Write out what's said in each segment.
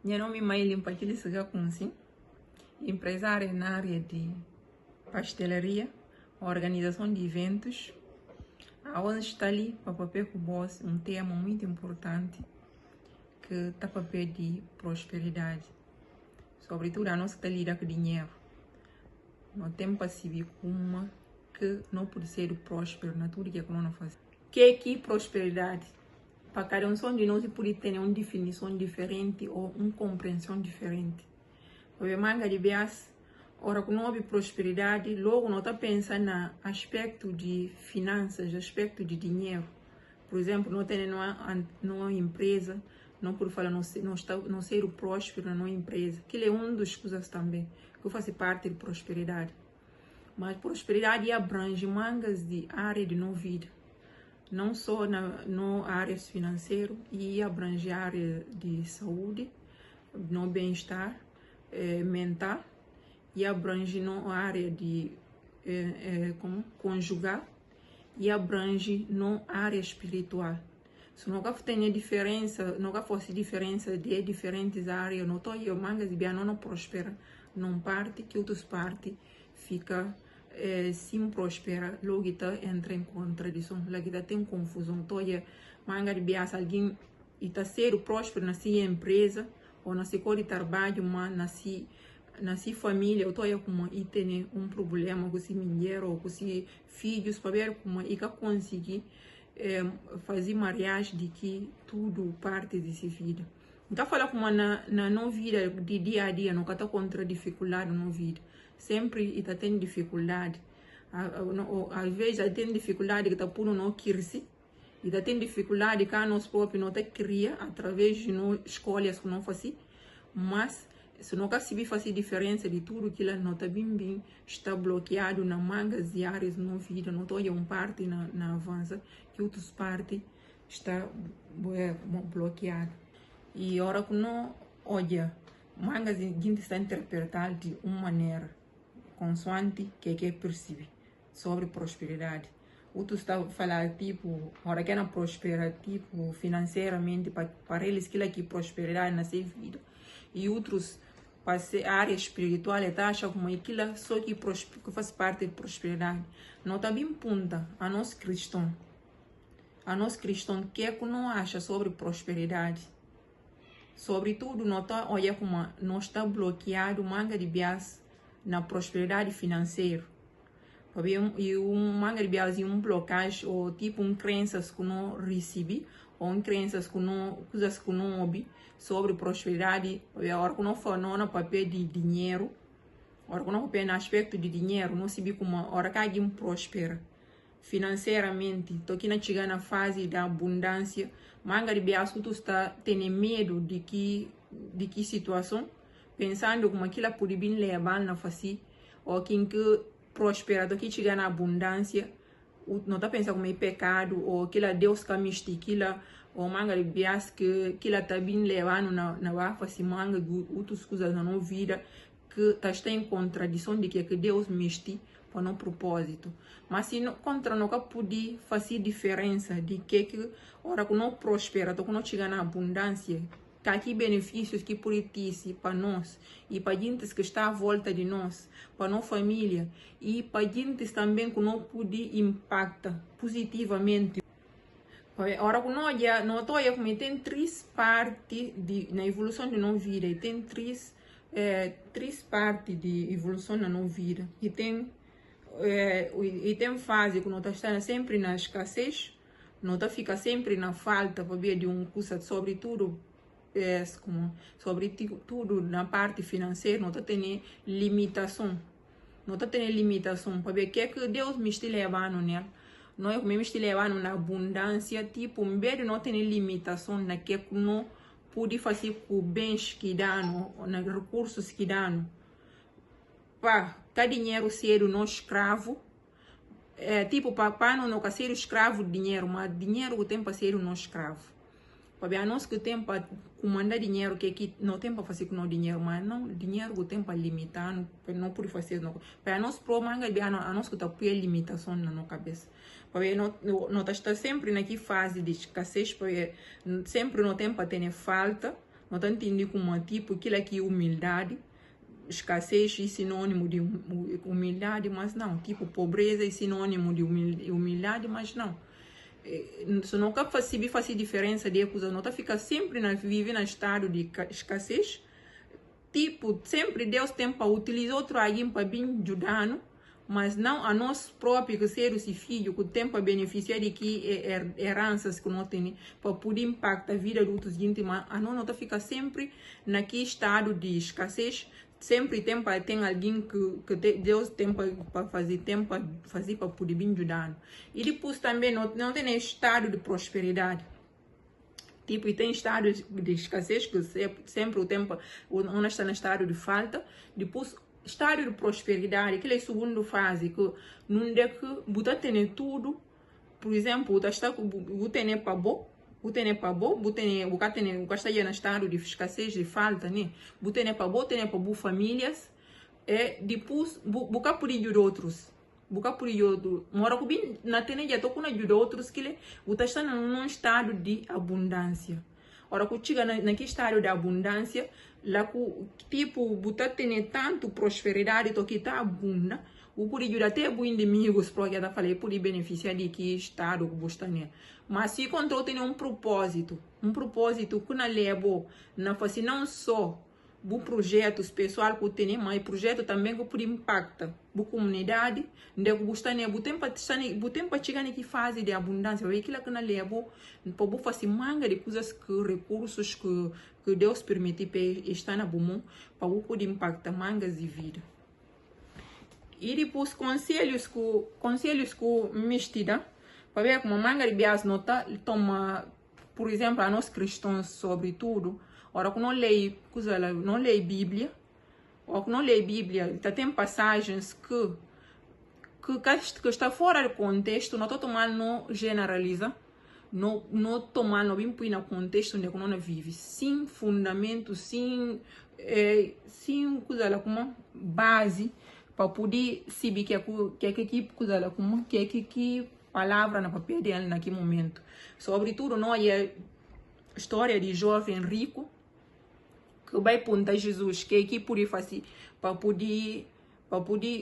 Meu nome é Maílim Paquili Sagacunsi, empresária na área de pastelaria, organização de eventos. Hoje está ali para papel com boss, um tema muito importante que está papel de prosperidade. Sobretudo a nossa está lida com dinheiro. Não tem para se ver como que não pode ser próspero na tudo que é como não faz. Que é que prosperidade? Para cada um de nós pode ter uma definição diferente ou uma compreensão diferente. Porque manga de bias, ora que não houve prosperidade, logo não está pensando no aspecto de finanças, aspecto de dinheiro. Por exemplo, não tem numa empresa, não por falar não ser próspero numa empresa, que é uma das coisas também que faz parte de prosperidade. Mas prosperidade abrange mangas de área de nossa vida. Não só na área financeira, e abrange a área de saúde, no bem-estar mental, e abrange na área de conjugal, e abrange na área espiritual. Se nunca tem diferença, nunca fosse diferença de diferentes áreas, não estou eu mangas e não prospera, não parte que outras partes fica sim prospera, logo está entra em contradição, logo está tem confusão. Então, manga de bias alguém está ser próspero na sua empresa ou na sua de trabalho, mas na sua família, ou como e tem um problema com esse mulher ou com esses filhos, para ver como e que conseguir fazer mariagem de que tudo parte dessa vida. Então, fala como na vida de dia a dia, não está contra dificuldade na vida. Sempre está tendo dificuldade. Às vezes, tem dificuldade que está por não querer-se. E está tendo dificuldade que nós próprios não cria através de escolhas que não fazemos. Mas, se não conseguir fazer diferença de tudo que ela não está bem, está bloqueado na mangas e áreas na vida. Não estou uma parte na avança, que outras partes está bloqueado. E a hora que não olha, mangas a gente está interpretando de uma maneira, consoante que percebe sobre prosperidade. Outros estão falando, tipo, a hora que ela prospera, tipo, financeiramente, para eles, aquilo que prosperidade na sua vida. E outros, para a área espiritual, está achando como aquilo só que faz parte de prosperidade. Não está bem punta a nós cristãos. A nós cristãos, que é que não acha sobre prosperidade? Sobretudo, não está olha como não está bloqueado manga de bias na prosperidade financeira. E manga de bias e blocagem ou tipo crenças que não recebe ou crenças que não coisas que não ouve sobre prosperidade. A hora que não for no papel de dinheiro, a hora que não papel no aspecto de dinheiro, não sabe como a hora que alguém prospera financeiramente, tô aqui chegar na fase da abundância, manga de bias tu está tendo medo de que situação, pensando como aquilo pode bem levar na face, ou quem que prospera, tô aqui chegar na abundância, não está pensando como é pecado, ou aquilo Deus que me aquilo, ou manga de bias que aquilo está bem levando na face, manga de outras coisas na nossa vida, que está em contradição de que Deus me para um propósito. Mas se contra nunca pude fazer diferença de que hora que não prospera, que não chega na abundância, que aqui benefícios que por ti para nós e para gente que está à volta de nós, para nossa família e para gente também que não pude impactar positivamente. Ora que não estou a como tem três partes na evolução de nossa vida, e tem três partes de evolução na nossa vida, e tem fase que nós estamos sempre na escassez, nós fica sempre na falta para ver de um curso, sobretudo na parte financeira, nós temos limitação, para ver o que Deus me está levando nela. Nós me está levando na abundância, tipo, em vez de não ter limitação naquilo que não pode fazer com bens que dão, nos recursos que dão. Para dinheiro ser não escravo, tipo, para não ser escravo de dinheiro, mas dinheiro que tem para ser não escravo. Para nós que tem para comandar dinheiro, que não tem para fazer com o dinheiro, mas não, dinheiro que tem para limitar, não pode fazer. Para nós, a nós que está por limitação na nossa cabeça. Porque não está sempre naquela fase de escassez, porque sempre não tem para ter falta, não tá entendendo como tipo aquilo aqui humildade, escassez é sinônimo de humildade, mas não, tipo pobreza é sinônimo de humildade, mas não. Se nunca faz diferença de coisa, não tá fica sempre vive no estado de escassez, tipo sempre Deus tem para utilizar outro alguém para vir ajudar, mas não a nós próprios que seres e filhos que tem para beneficiar de que heranças que nós temos para poder impactar a vida dos outros gente, mas a nós não tá fica sempre naquele estado de escassez. Sempre tem alguém que Deus tem para fazer, para poder vir ajudar. E depois também não tem estado de prosperidade. Tipo, e tem estado de escassez, que sempre o tempo, onde está no estado de falta. Depois, estado de prosperidade, que é a segunda fase, que não é que você tem tudo. Por exemplo, você tem para bom. Você tem para bom, você está no estado de escassez, de falta, né? Você tem para bom, tem para boas famílias. E depois, você pode ajudar outros. Você pode ajudar outros. Mora que bem, na tene já estou com ajudar outros que você está num estado de abundância. Ora, que chega naquele estado de abundância, lá que tipo, você tem tanto prosperidade, que está abunda. O pode ajudar até os inimigos, porque eu falei, pode beneficiar de que estado que você tem. Mas se controle tem um propósito que não leva, não faz não só o projetos pessoal que tem, mas projeto também que pode impactar a comunidade, onde você tem, para chegar naquela fase de abundância, aquilo que não leva, para fazer manga de coisas, recursos que Deus permite para estar na bom, para poder impactar mangas de vida. E depois conselhos que me estida, para ver como a manga de bias nota toma, por exemplo, a nós cristãos sobretudo, ora que não leio Bíblia, ou que não leio Bíblia, tem passagens que está fora do contexto, não estou tomando, não generaliza, não tomando, não vim no contexto onde não vive, sem fundamento, sem coisa lá como base, para poder saber que palavra na papel dele naquele momento. Sobretudo, não é história de jovem rico que vai apontar Jesus, que aqui podia fazer para poder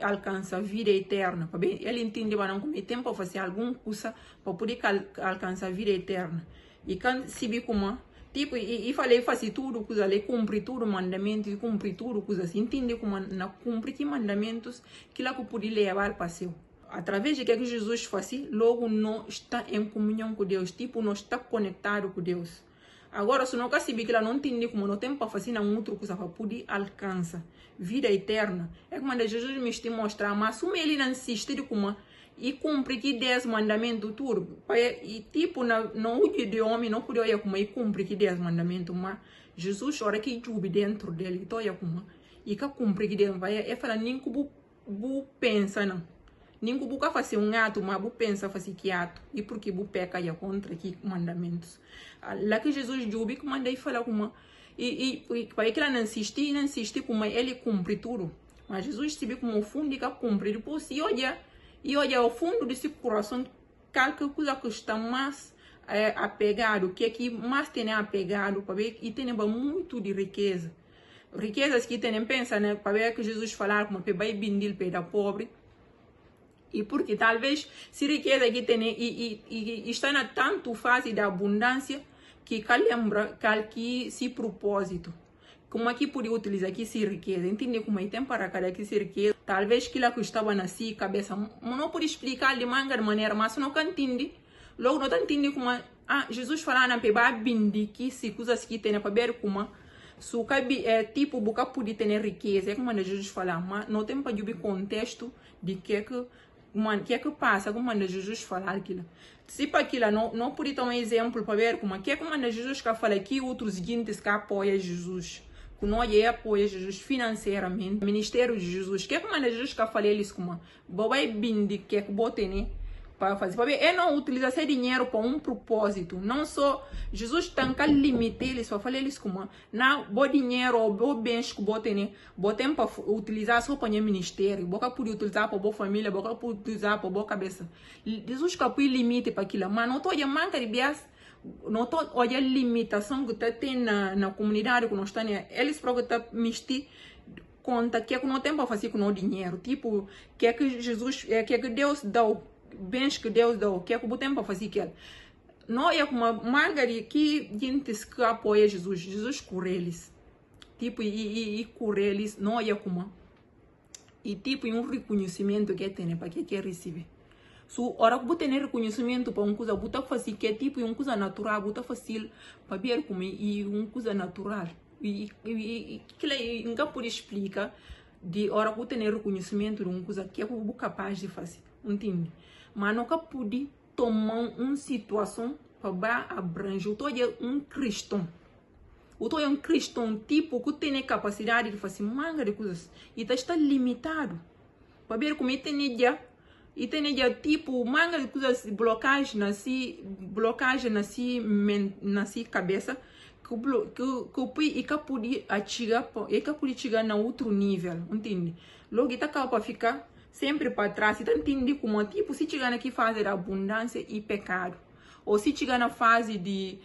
alcançar a vida eterna. Ele entende que não tem tempo para fazer alguma coisa para poder alcançar a vida eterna. E quando se vê como tipo, e falei, fazer tudo, coisa ali, cumprir tudo, mandamentos, cumprir tudo, coisa assim, entender como não cumprir que mandamentos que lá que pode levar para seu. Através de que Jesus faz, logo não está em comunhão com Deus, tipo, não está conectado com Deus. Agora, se não quer saber que ela não entende como não tem para fazer uma outra coisa para poder alcançar vida eterna, é como Jesus me está mostrando, mas se ele não insiste de como e cumpre que 10 mandamentos tudo. E tipo, não ude de homem, não pode olhar como e cumpre que 10 mandamentos, mas Jesus chora que jube dentro dele, então olha como e que cumpre que 10 vai é falar nem que bu pensa não. Nem que bu fazer um ato, mas bu pensa fazer que ato. E porque bu peca e contra que mandamentos. Lá que Jesus jube que manda e fala como e para que ela não insiste como ele cumpre tudo. Mas Jesus sabe como o fundo que cumpre, depois se olha ao fundo desse coração, qualquer coisa que está mais apegado, que mais tem apegado, para ver, e tem muito de riqueza. Riquezas que tem, pensa, né, para ver que Jesus falar como que vai bindil para pobre. E porque talvez, se riqueza que tem, e está na tanto fase da abundância, que lembra que se propósito. Como aqui pode utilizar aqui se riqueza, entende como é tempo para cada que se riqueza. Talvez que lá que estava na si cabeça, não pode explicar de maneira, mas não entende. Logo não entende como Jesus falar na peba bindi que se coisas que tem para ver como su tipo boca pode ter riqueza, é como Jesus falar, mas não tem para ver contexto de que passa, como Jesus falar aquilo. Se para aquilo não pode tomar exemplo para ver como Jesus que fala que outros gente que apoia Jesus. Que não apoia Jesus financeiramente, o ministério de Jesus, que como Jesus que fala eles como, vai bindi que bote né para fazer, para ver, não utilizar esse dinheiro para um propósito, não só Jesus tem que limitar eles para falar eles como, não, bom dinheiro ou bom bens que bote né, botem para utilizar só para o ministério, boca pode utilizar para boa família, boca pode utilizar para boa cabeça. Jesus que põe limite para aquilo, mas não estou a manca de bias. não tô olha a limitação que tem na comunidade que nós está, né? Eles próprios tá mistir conta que é que não tem para fazer com o dinheiro, tipo, que é que Jesus, que é que Deus dá, bens que Deus dá, que é que o tem para fazer que não é como uma Margaret que gente que apoia Jesus cura eles, tipo, e cura eles, não é como, e tipo, um reconhecimento que tem para que receber. So, ora que você tem reconhecimento para uma coisa, você fazer que é tipo uma coisa natural, você fácil para ver como é uma coisa natural. E que nunca pode explicar de hora que você tem reconhecimento de uma coisa que é você capaz de fazer, entende? Mas nunca pode tomar uma situação para abranger. Eu estou um cristão. Eu estou um cristão tipo que tem capacidade de fazer manga de coisas e está limitado. Para ver como é que tem já. E tem já tipo manga de coisas, blocagem na si cabeça que pode chegar na outro nível, entende? Logo está para ficar sempre para trás. Então entende como tipo se chegar naquela fase da abundância e pecado, ou se chegar na fase de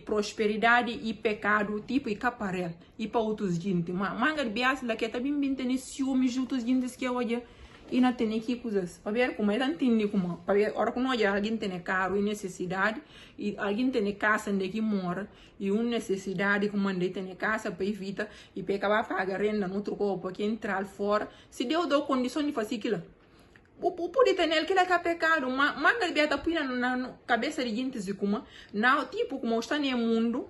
prosperidade e pecado, tipo e caparel e para outros gente. Manga de bias lá que também tem ciúmes de outros gente que olha e não tem que coisas para ver como é entende como para ver hora que nós alguém tem caro e necessidade e alguém tem casa onde que mora e uma necessidade como onde tem casa para evitar e para acabar pagar renda no outro corpo que entrar fora se Deus dá condição de fazer aquilo o pode ter aquilo que é pecado mas ele está põe na cabeça de gente de como não tipo como está no mundo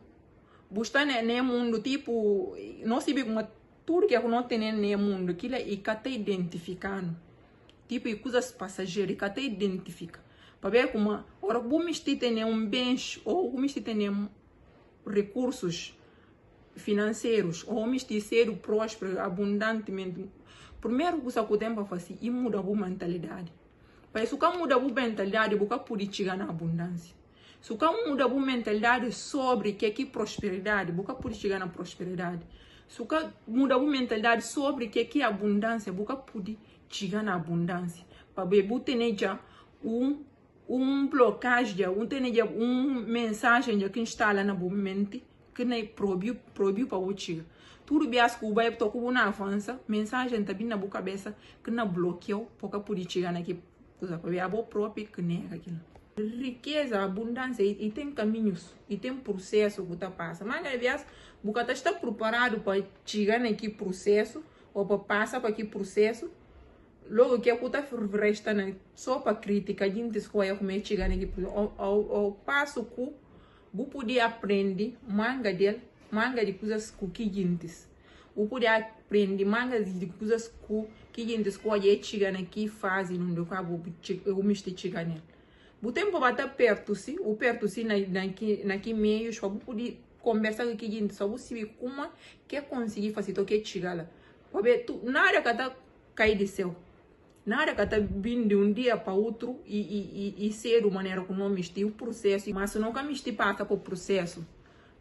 buscar no mundo tipo não se vê como tudo que não tem no mundo aquilo é que está identificando tipo e coisas passageiras que até identifica para ver como ora como este tem bens ou como este tem recursos financeiros ou como este ser próspero abundantemente primeiro coisa que tem para fazer é mudar a mentalidade para isso que muda a mentalidade você pode chegar na abundância se você muda a mentalidade sobre que prosperidade você pode chegar na prosperidade se você muda a mentalidade sobre que abundância você pode chegar na abundância para ver ter já blocagem ter já mensagem já que instala na mente que nem proibiu para o chegar tudo bem as que vai tocar na avança mensagem tá bem na boca cabeça que na bloqueou porque pode chegar naquele coisa para ver a boa própria que nem aquilo riqueza abundância e tem caminhos e tem processo que tá passa mas aliás você está preparado para chegar naquele processo ou para passar para aquele processo logo que a puta resta só para crítica a gente escolhe como é chegar naquele ao passo que você pode aprender manga de coisas que gente você pode aprender manga de coisas que gente escolhe chegar naquela fase onde eu me estou chegando o tempo vai estar perto se o perto se naquele meio só você pode conversar com a gente só você sabe como que conseguir fazer o que chegar lá para ver nada que está cair do céu nada que está vindo de um dia para outro e ser de maneira que não mistura o processo mas se não que mistura passa para o processo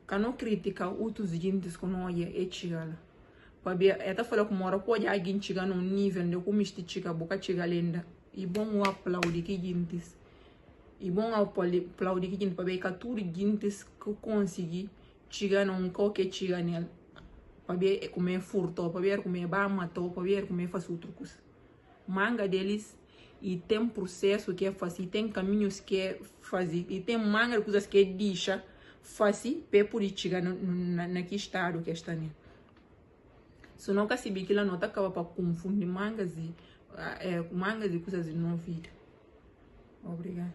que não critica outros gente que não é chegar lá para ver até falar como hora pode alguém chegar num nível de como mistura chega boca chega lenda e bom aplaudir que gente e bom aplaudir que gente para ver que tudo gente que conseguir chegar num qualquer chegar nela para ver como é furto para ver como é matou para ver como é faz outra coisa manga deles e tem processo que é fazer tem caminhos que é fazer e tem manga de coisas que é deixa fazer para poder chegar naquele estado que está nele se não se bem que ela não está acaba para confundir mangas e coisas de não vida. Obrigada.